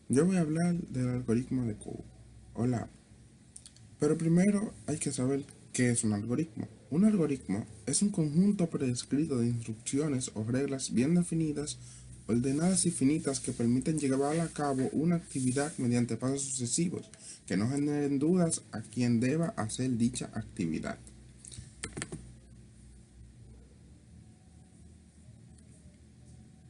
Yo voy a hablar del algoritmo de cubo, o LAP. Pero primero hay que saber qué es un algoritmo. Un algoritmo es un conjunto prescrito de instrucciones o reglas bien definidas, ordenadas y finitas que permiten llevar a cabo una actividad mediante pasos sucesivos que no generen dudas a quien deba hacer dicha actividad.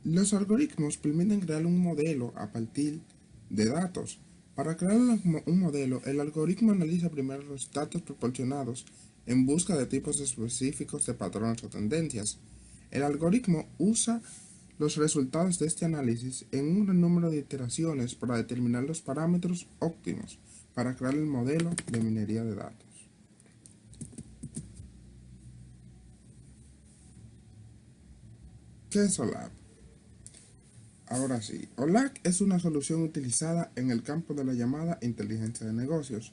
Los algoritmos permiten crear un modelo a partir de datos. Para crear un modelo, el algoritmo analiza primero los datos proporcionados en busca de tipos específicos de patrones o tendencias. El algoritmo usa los resultados de este análisis en un gran número de iteraciones para determinar los parámetros óptimos para crear el modelo de minería de datos. ¿Qué es OLAP? Ahora sí, OLAC es una solución utilizada en el campo de la llamada inteligencia de negocios,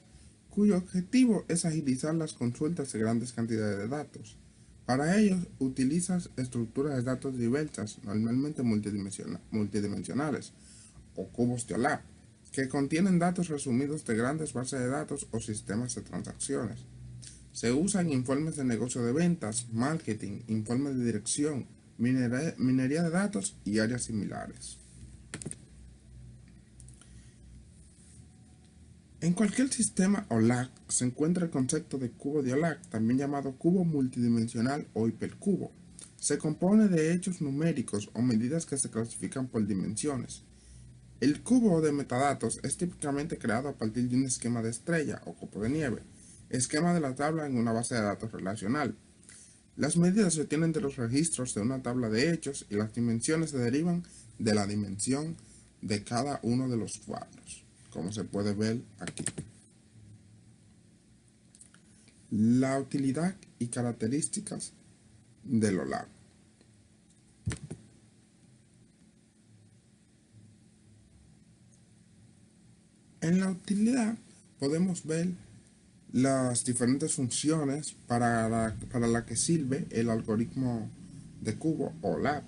cuyo objetivo es agilizar las consultas de grandes cantidades de datos. Para ello, utiliza estructuras de datos diversas, normalmente multidimensionales, o cubos de OLAP, que contienen datos resumidos de grandes bases de datos o sistemas de transacciones. Se usan informes de negocio de ventas, marketing, informes de dirección, minería de datos y áreas similares. En cualquier sistema OLAC se encuentra el concepto de cubo de OLAC, también llamado cubo multidimensional o hipercubo. Se compone de hechos numéricos o medidas que se clasifican por dimensiones. El cubo de metadatos es típicamente creado a partir de un esquema de estrella o copo de nieve, esquema de la tabla en una base de datos relacional. Las medidas se obtienen de los registros de una tabla de hechos y las dimensiones se derivan de la dimensión de cada uno de los cuadros, como se puede ver aquí. La utilidad y características del OLAP. En la utilidad podemos ver las diferentes funciones para la que sirve el algoritmo de cubo o LAP.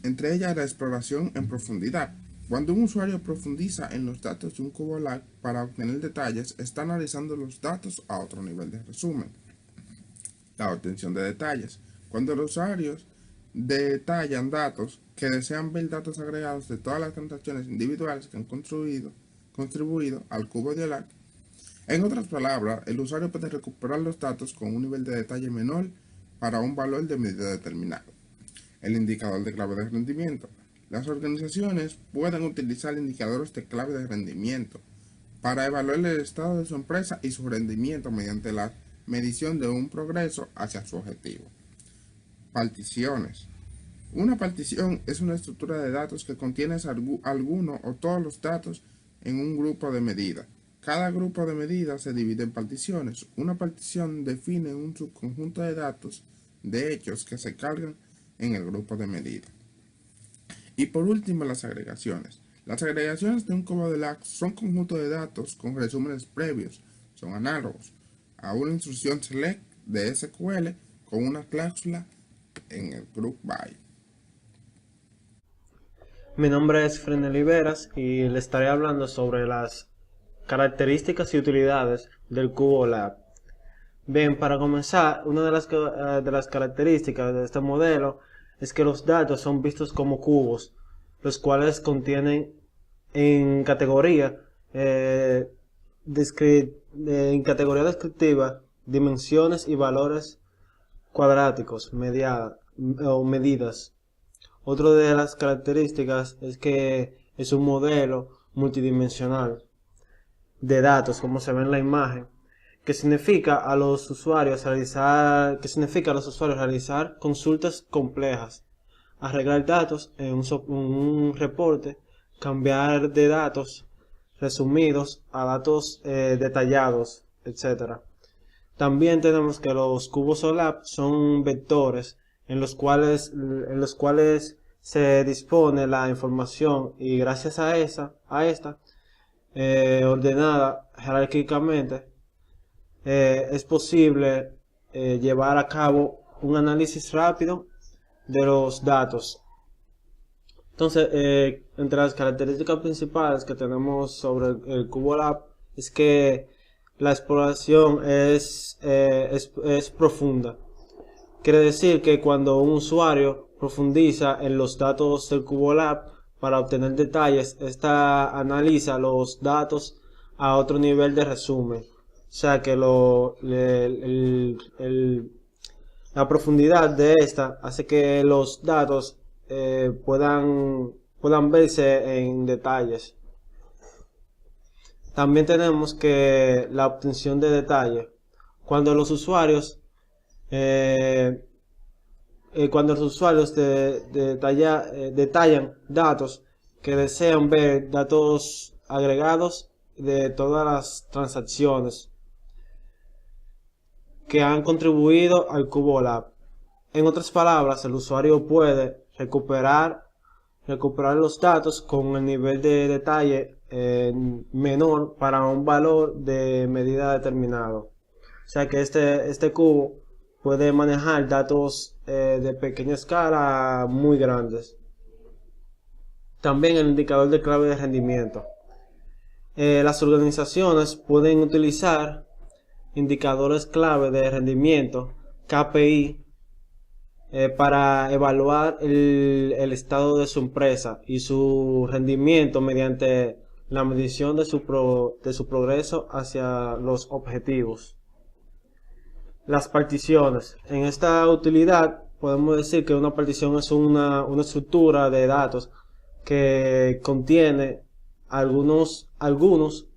Entre ellas la exploración en profundidad. Cuando un usuario profundiza en los datos de un cubo LAP para obtener detalles, está analizando los datos a otro nivel de resumen. La obtención de detalles. Cuando los usuarios detallan datos que desean ver datos agregados de todas las transacciones individuales que han contribuido al cubo de OLAP. En otras palabras, el usuario puede recuperar los datos con un nivel de detalle menor para un valor de medida determinado. El indicador de clave de rendimiento. Las organizaciones pueden utilizar indicadores de clave de rendimiento para evaluar el estado de su empresa y su rendimiento mediante la medición de un progreso hacia su objetivo. Particiones. Una partición es una estructura de datos que contiene alguno o todos los datos en un grupo de medida. Cada grupo de medidas se divide en particiones. Una partición define un subconjunto de datos de hechos que se cargan en el grupo de medida. Y por último, las agregaciones. Las agregaciones de un cubo de LAC son conjuntos de datos con resúmenes previos, son análogos a una instrucción select de SQL con una cláusula en el group by. Mi nombre es Frenel Oliveras y le estaré hablando sobre las características y utilidades del cubo Lab. Bien, para comenzar, una de las características de este modelo es que los datos son vistos como cubos, los cuales contienen en categoría, eh, en categoría descriptiva dimensiones y valores cuadráticos o medidas. Otra de las características es que es un modelo multidimensional de datos, como se ve en la imagen, que significa a los usuarios realizar consultas complejas, arreglar datos en un reporte, cambiar de datos resumidos a datos detallados, etc. También tenemos que los cubos OLAP son vectores en los cuales se dispone la información y gracias a esta ordenada jerárquicamente, es posible llevar a cabo un análisis rápido de los datos. Entonces, entre las características principales que tenemos sobre el Cubo Lab es que la exploración es profunda. Quiere decir que cuando un usuario profundiza en los datos del Cubo Lab para obtener detalles, esta analiza los datos a otro nivel de resumen. O sea que la profundidad de esta hace que los datos puedan verse en detalles. También tenemos que la obtención de detalle. Cuando los usuarios eh, detallan datos que desean ver, datos agregados de todas las transacciones que han contribuido al Cubo Lab. En otras palabras, el usuario puede recuperar los datos con el nivel de detalle menor para un valor de medida determinado. O sea que este cubo puede manejar datos de pequeña escala a muy grandes. También el indicador de clave de rendimiento. Las organizaciones pueden utilizar indicadores clave de rendimiento, KPI, para evaluar el estado de su empresa y su rendimiento mediante la medición de su progreso hacia los objetivos. Las particiones. En esta utilidad podemos decir que una partición es una estructura de datos que contiene algunos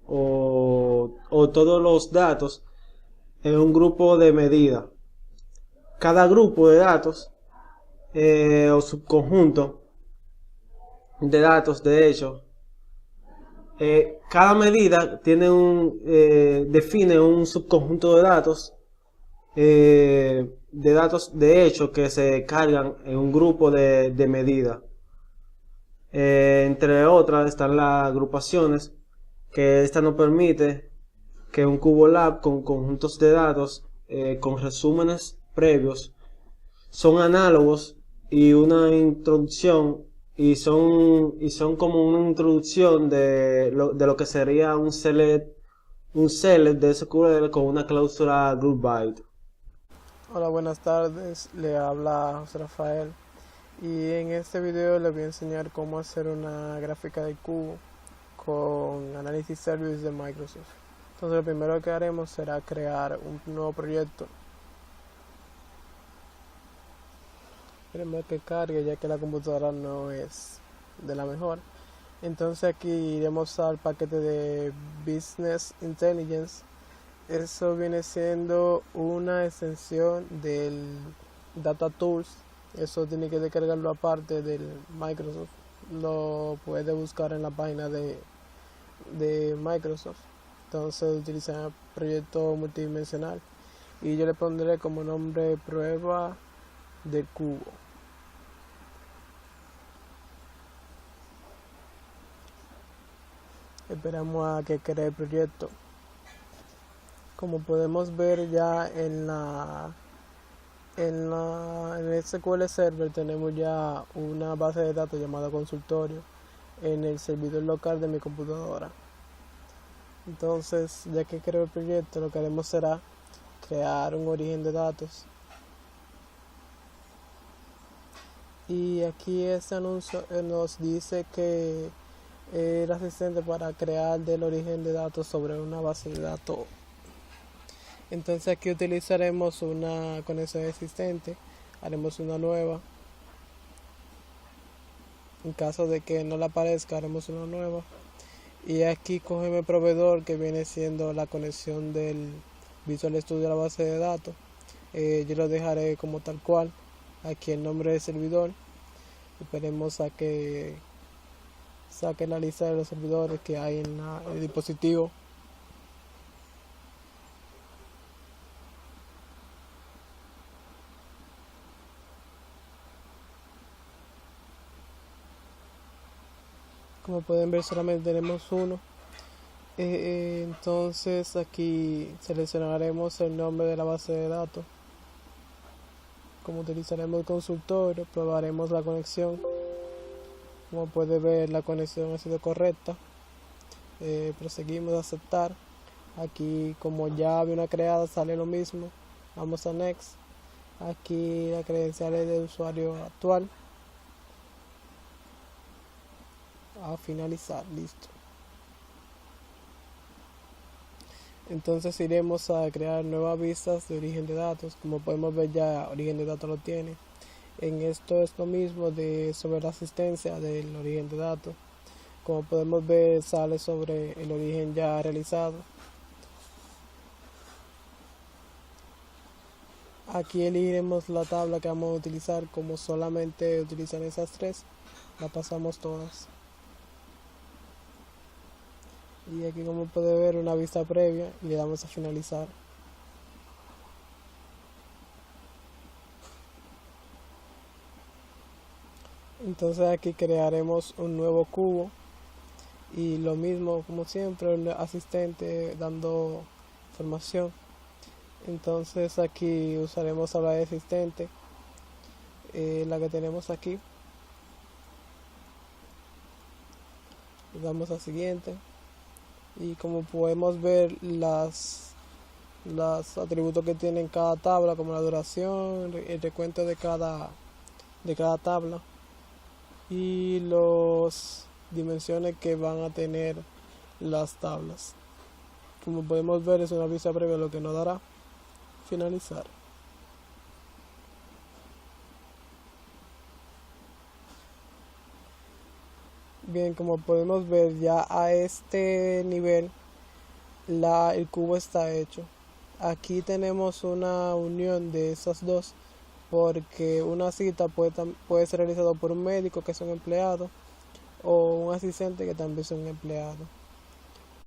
o todos los datos en un grupo de medida. Cada grupo de datos o subconjunto de datos, de hecho, cada medida define un subconjunto de datos de hecho que se cargan en un grupo de medida. Entre otras están las agrupaciones, que esta nos permite que un Cubo Lab con conjuntos de datos con resúmenes previos son análogos y una introducción y son como una introducción de lo que sería un select de SQL con una cláusula group byte. Hola, buenas tardes, le habla José Rafael y en este video les voy a enseñar cómo hacer una gráfica de cubo con Analysis Service de Microsoft. Entonces lo primero que haremos será crear un nuevo proyecto. Esperemos que cargue ya que la computadora no es de la mejor. Entonces aquí iremos al paquete de Business Intelligence. Eso viene siendo una extensión del Data Tools. Eso tiene que descargarlo aparte del Microsoft. Lo puede buscar en la página de Microsoft. Entonces utiliza proyecto multidimensional. Y yo le pondré como nombre prueba de cubo. Esperamos a que cree el proyecto. Como podemos ver ya en el SQL Server tenemos ya una base de datos llamada consultorio en el servidor local de mi computadora. Entonces, ya que creo el proyecto, lo que haremos será crear un origen de datos. Y aquí este anuncio nos dice que el asistente para crear del origen de datos sobre una base de datos. Entonces aquí utilizaremos una conexión existente, haremos una nueva. En caso de que no la aparezca, haremos una nueva. Y aquí cogemos el proveedor que viene siendo la conexión del Visual Studio a la base de datos. Yo lo dejaré como tal cual. Aquí el nombre del servidor. Esperemos a que saque la lista de los servidores que hay en el dispositivo. Como pueden ver, solamente tenemos uno. Entonces aquí seleccionaremos el nombre de la base de datos. Como utilizaremos el consultorio, probaremos la conexión. Como puede ver, la conexión ha sido correcta. Proseguimos a aceptar. Aquí, como ya había una creada, sale lo mismo. Vamos a Next. Aquí la credencial es de usuario actual. A finalizar, listo. Entonces iremos a crear nuevas vistas de origen de datos. Como podemos ver, ya origen de datos lo tiene. En esto es lo mismo sobre la asistencia del origen de datos. Como podemos ver, sale sobre el origen ya realizado. Aquí elegiremos la tabla que vamos a utilizar. Como solamente utilizan esas tres, la pasamos todas. Y aquí, como puede ver, una vista previa, y le damos a finalizar. Entonces aquí crearemos un nuevo cubo y lo mismo como siempre, un asistente dando información. Entonces aquí usaremos a la de asistente, la que tenemos aquí. Le damos a siguiente y como podemos ver los atributos que tienen cada tabla, como la duración, el recuento de cada tabla y las dimensiones que van a tener las tablas. Como podemos ver, es una vista previa, lo que nos dará finalizar. Bien, como podemos ver, ya a este nivel el cubo está hecho. Aquí tenemos una unión de esas dos, porque una cita puede ser realizada por un médico que es un empleado o un asistente que también es un empleado.